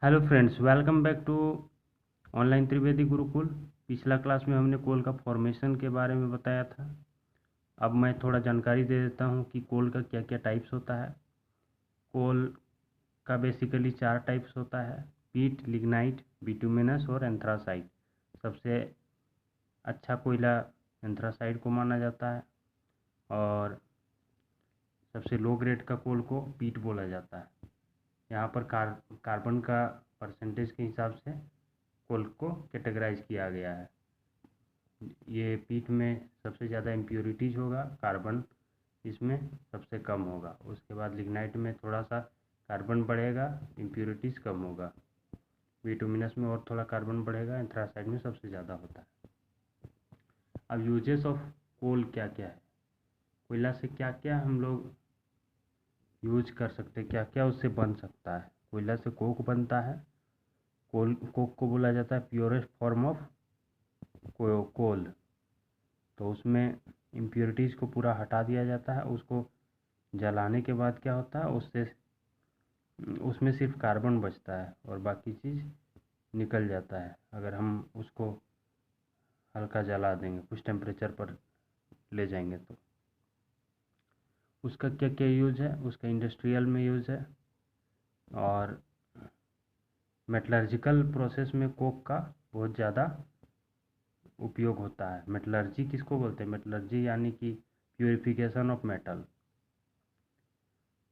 Hello friends, welcome back to online Trivedi Gurukul. पिछला class में हमने कोल का फॉर्मेशन के बारे में बताया था। अब मैं थोड़ा जानकारी दे देता हूँ कि कोल का क्या क्या टाइप्स होता है। कोल का बेसिकली 4 टाइप्स होता है: पीट, लिग्नाइट, बिटुमिनस और एंथ्रासाइट। सबसे अच्छा कोयला एंथ्रासाइट को माना जाता है और सबसे लो ग्रेड का कोल को पीट बोला जाता है। यहाँ पर कार्बन का परसेंटेज के हिसाब से कोल को कैटेगराइज किया गया है। ये पीट में सबसे ज़्यादा इम्प्योरिटीज़ होगा, कार्बन इसमें सबसे कम होगा। उसके बाद लिग्नाइट में थोड़ा सा कार्बन बढ़ेगा, इम्प्योरिटीज़ कम होगा। बिटुमिनस में और थोड़ा कार्बन बढ़ेगा, एंथ्रासाइड में सबसे ज़्यादा होता है। अब यूजेस ऑफ कोल क्या क्या है, कोयला से क्या क्या हम लोग यूज कर सकते हैं, क्या क्या उससे बन सकता है। कोयला से कोक बनता है। कोक को बोला जाता है प्योरेस्ट फॉर्म ऑफ कोल। तो उसमें इम्प्योरिटीज़ को पूरा हटा दिया जाता है। उसको जलाने के बाद क्या होता है, उसमें सिर्फ कार्बन बचता है और बाकी चीज़ निकल जाता है। अगर हम उसको हल्का जला देंगे, कुछ टेम्परेचर पर ले जाएंगे तो उसका क्या क्या यूज़ है। उसका इंडस्ट्रियल में यूज़ है और मेटलर्जिकल प्रोसेस में कोक का बहुत ज़्यादा उपयोग होता है। मेटलर्जी किसको बोलते हैं? मेटलर्जी यानी कि प्यूरिफिकेशन ऑफ मेटल,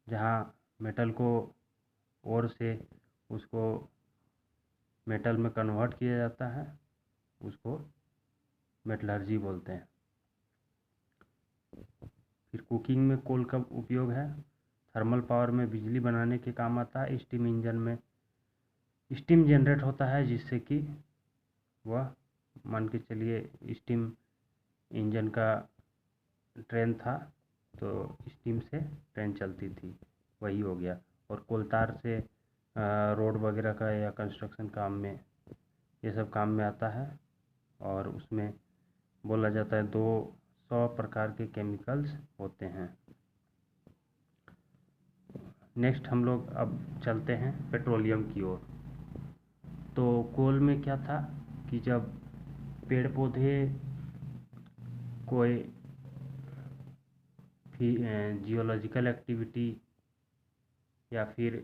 जहाँ मेटल को और से उसको मेटल में कन्वर्ट किया जाता है, उसको मेटलर्जी बोलते हैं। फिर कुकिंग में कोल का उपयोग है। थर्मल पावर में बिजली बनाने के काम आता है। स्टीम इंजन में स्टीम जनरेट होता है, जिससे कि वह मान के चलिए स्टीम इंजन का ट्रेन था तो स्टीम से ट्रेन चलती थी, वही हो गया। और कोलतार से रोड वगैरह का या कंस्ट्रक्शन काम में, ये सब काम में आता है। और उसमें बोला जाता है 200 प्रकार के केमिकल्स होते हैं। नेक्स्ट हम लोग अब चलते हैं पेट्रोलियम की ओर। तो कोल में क्या था कि जब पेड़ पौधे कोई जियोलॉजिकल एक्टिविटी या फिर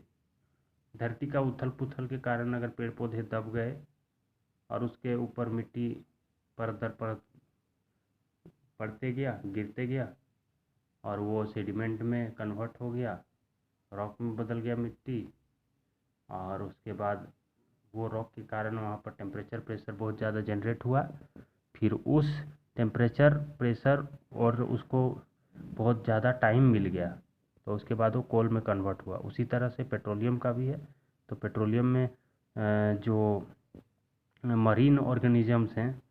धरती का उथल पुथल के कारण अगर पेड़ पौधे दब गए और उसके ऊपर मिट्टी परत दर परत पड़ते गया, गिरते गया और वो सेडिमेंट में कन्वर्ट हो गया, रॉक में बदल गया मिट्टी। और उसके बाद वो रॉक के कारण वहाँ पर टेम्परेचर प्रेशर बहुत ज़्यादा जनरेट हुआ। फिर उस टेम्परेचर प्रेशर और उसको बहुत ज़्यादा टाइम मिल गया, तो उसके बाद वो कोल में कन्वर्ट हुआ। उसी तरह से पेट्रोलियम का भी है। तो पेट्रोलियम में जो मरीन ऑर्गेनिजम्स हैं,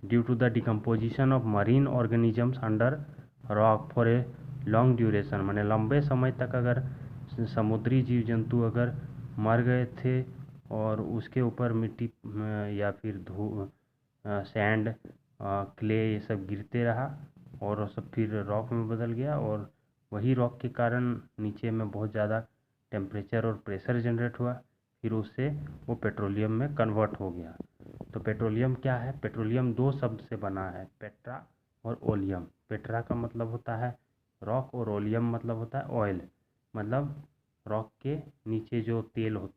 due to the decomposition of marine organisms under rock for a long duration, माने लंबे समय तक अगर समुद्री जीव जंतु अगर मर गए थे और उसके ऊपर मिट्टी या फिर सैंड, क्ले, ये सब गिरते रहा और सब फिर रॉक में बदल गया, और वही रॉक के कारण नीचे में बहुत ज़्यादा टेम्परेचर और प्रेशर जनरेट हुआ, फिर उससे वो पेट्रोलियम में कन्वर्ट हो गया। तो पेट्रोलियम क्या है? पेट्रोलियम 2 शब्द से बना है, पेट्रा और ओलियम। पेट्रा का मतलब होता है रॉक और ओलियम मतलब होता है ऑयल, मतलब रॉक के नीचे जो तेल होता है